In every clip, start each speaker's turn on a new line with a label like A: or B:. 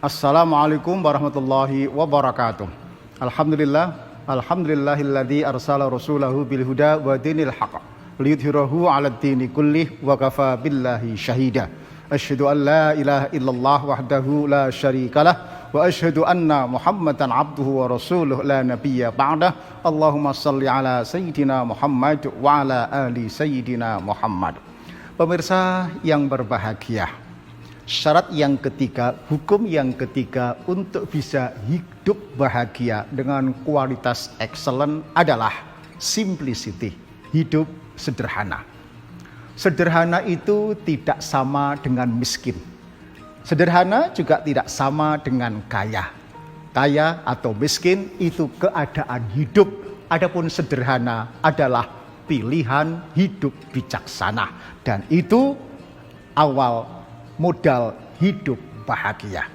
A: Assalamualaikum warahmatullahi wabarakatuh. Alhamdulillahilladzi arsala rasulahu bil huda wa dinil haqq liyudhhirahu 'alad dini kullih wa kafa billahi syahida. Asyhadu an la ilaha illallah wahdahu la syarikalah wa asyhadu anna Muhammadan abduhu wa rasuluh la nabiyya ba'dah. Allahumma shalli ala sayyidina Muhammad wa ala ali sayyidina Muhammad. Pemirsa yang berbahagia, syarat yang ketiga, hukum yang ketiga untuk bisa hidup bahagia dengan kualitas excellent adalah simplicity, hidup sederhana. Sederhana itu tidak sama dengan miskin. Sederhana juga tidak sama dengan kaya. Kaya atau miskin itu keadaan hidup. Adapun sederhana adalah pilihan hidup bijaksana. Dan itu awal modal hidup bahagia.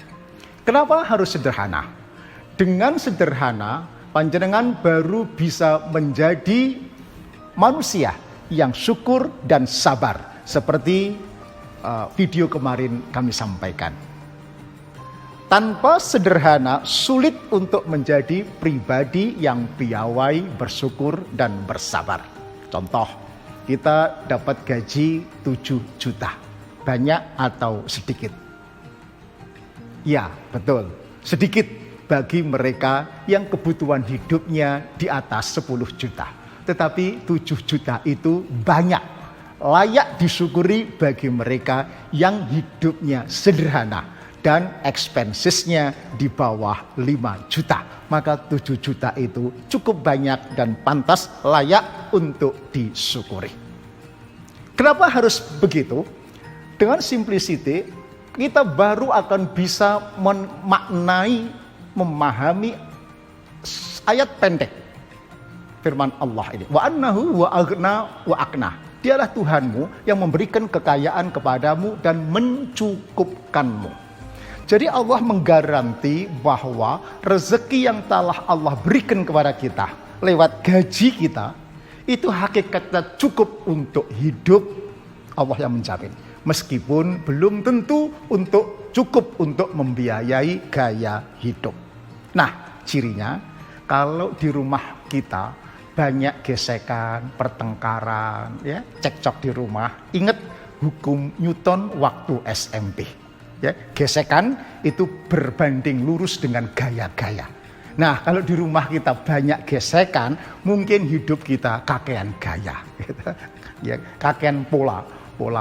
A: Kenapa harus sederhana? Dengan sederhana, panjenengan baru bisa menjadi manusia yang syukur dan sabar. Seperti video kemarin kami sampaikan. Tanpa sederhana, sulit untuk menjadi pribadi yang piawai, bersyukur, dan bersabar. Contoh, kita dapat gaji 7 juta. Banyak atau sedikit? Ya, betul. Sedikit bagi mereka yang kebutuhan hidupnya di atas 10 juta. Tetapi 7 juta itu banyak. Layak disyukuri bagi mereka yang hidupnya sederhana dan expensesnya di bawah 5 juta. Maka 7 juta itu cukup banyak dan pantas layak untuk disyukuri. Kenapa harus begitu? Dengan simplicity, kita baru akan bisa memaknai, memahami ayat pendek firman Allah ini. Wa annahu wa aghna wa aqna. Dialah Tuhanmu yang memberikan kekayaan kepadamu dan mencukupkanmu. Jadi Allah menggaranti bahwa rezeki yang telah Allah berikan kepada kita lewat gaji kita, itu hakikatnya cukup untuk hidup. Allah yang menjamin. Meskipun belum tentu cukup untuk membiayai gaya hidup. Nah, cirinya kalau di rumah kita banyak gesekan, pertengkaran, ya, cekcok di rumah. Ingat hukum Newton waktu SMP. Ya, gesekan itu berbanding lurus dengan gaya-gaya. Nah, kalau di rumah kita banyak gesekan, mungkin hidup kita kakean gaya. Gitu. Ya, kakean pola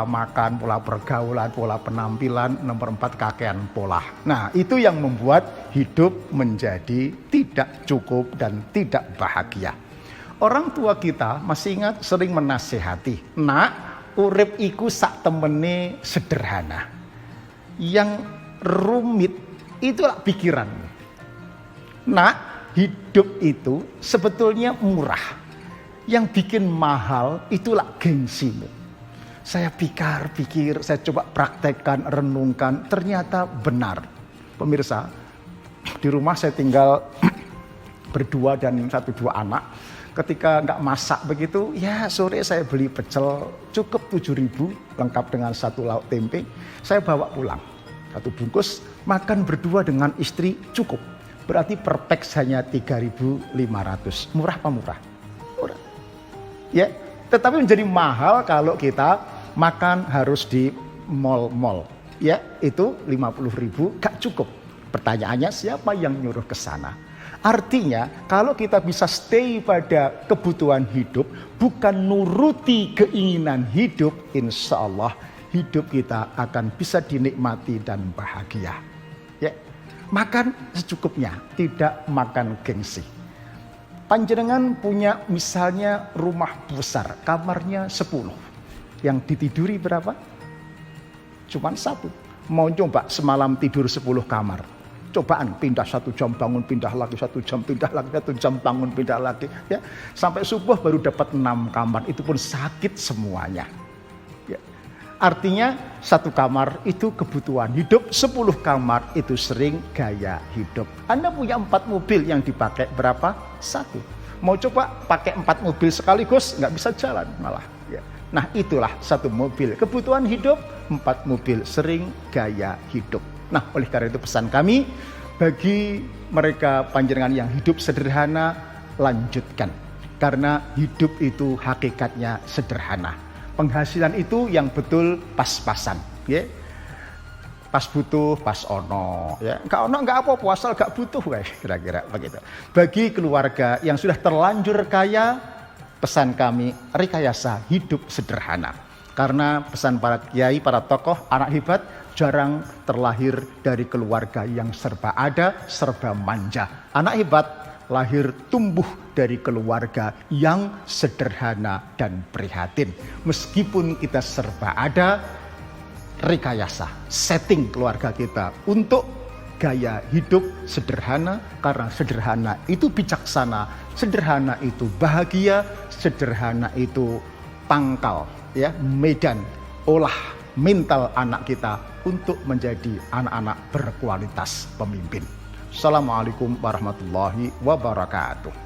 A: makan, pola pergaulan, pola penampilan, nomor 4 kakean pola. Nah, itu yang membuat hidup menjadi tidak cukup dan tidak bahagia. Orang tua kita masih ingat sering menasehati, nak, urip iku sak temene sederhana. Yang rumit itulah pikiran. Nak, hidup itu sebetulnya murah. Yang bikin mahal itulah gengsimu. Saya pikir, saya coba praktekkan, renungkan, ternyata benar. Pemirsa, di rumah saya tinggal berdua dan 1-2 anak. Ketika nggak masak begitu, ya sore saya beli pecel cukup 7.000 lengkap dengan 1 lauk tempe. Saya bawa pulang 1 bungkus, makan berdua dengan istri cukup. Berarti per peks hanya 3.500. Murah apa murah? Murah. Ya, tetapi menjadi mahal kalau kita makan harus di mall-mall. Ya, itu 50.000 gak cukup. Pertanyaannya, siapa yang nyuruh ke sana? Artinya, kalau kita bisa stay pada kebutuhan hidup, bukan nuruti keinginan hidup, insya Allah hidup kita akan bisa dinikmati dan bahagia. Ya, makan secukupnya, tidak makan gengsi. Panjenengan punya misalnya rumah besar, kamarnya 10. Yang ditiduri berapa? Cuman 1. Mau coba semalam tidur 10 kamar. Cobaan, pindah 1 jam bangun, pindah lagi 1 jam, pindah lagi 1 jam bangun, pindah lagi. Ya, sampai subuh baru dapat 6 kamar, itu pun sakit semuanya. Ya. Artinya 1 kamar itu kebutuhan hidup, 10 kamar itu sering gaya hidup. Anda punya 4 mobil yang dipakai berapa? 1. Mau coba pakai 4 mobil sekaligus, nggak bisa jalan malah. Ya. Nah itulah satu mobil kebutuhan hidup, 4 mobil sering gaya hidup. Nah oleh karena itu pesan kami, bagi mereka panjenengan yang hidup sederhana, lanjutkan. Karena hidup itu hakikatnya sederhana. Penghasilan itu yang betul pas-pasan. Ya. Pas butuh, pas ono, ya. Enggak apa-apa, asal enggak butuh, kira-kira begitu. Bagi keluarga yang sudah terlanjur kaya, pesan kami rekayasa hidup sederhana. Karena pesan para kiai, para tokoh, anak hebat jarang terlahir dari keluarga yang serba ada, serba manja. Anak hebat lahir tumbuh dari keluarga yang sederhana dan prihatin. Meskipun kita serba ada, rekayasa, setting keluarga kita untuk gaya hidup sederhana, karena sederhana itu bijaksana, sederhana itu bahagia, sederhana itu pangkal, ya, medan olah mental anak kita untuk menjadi anak-anak berkualitas pemimpin. Assalamualaikum warahmatullahi wabarakatuh.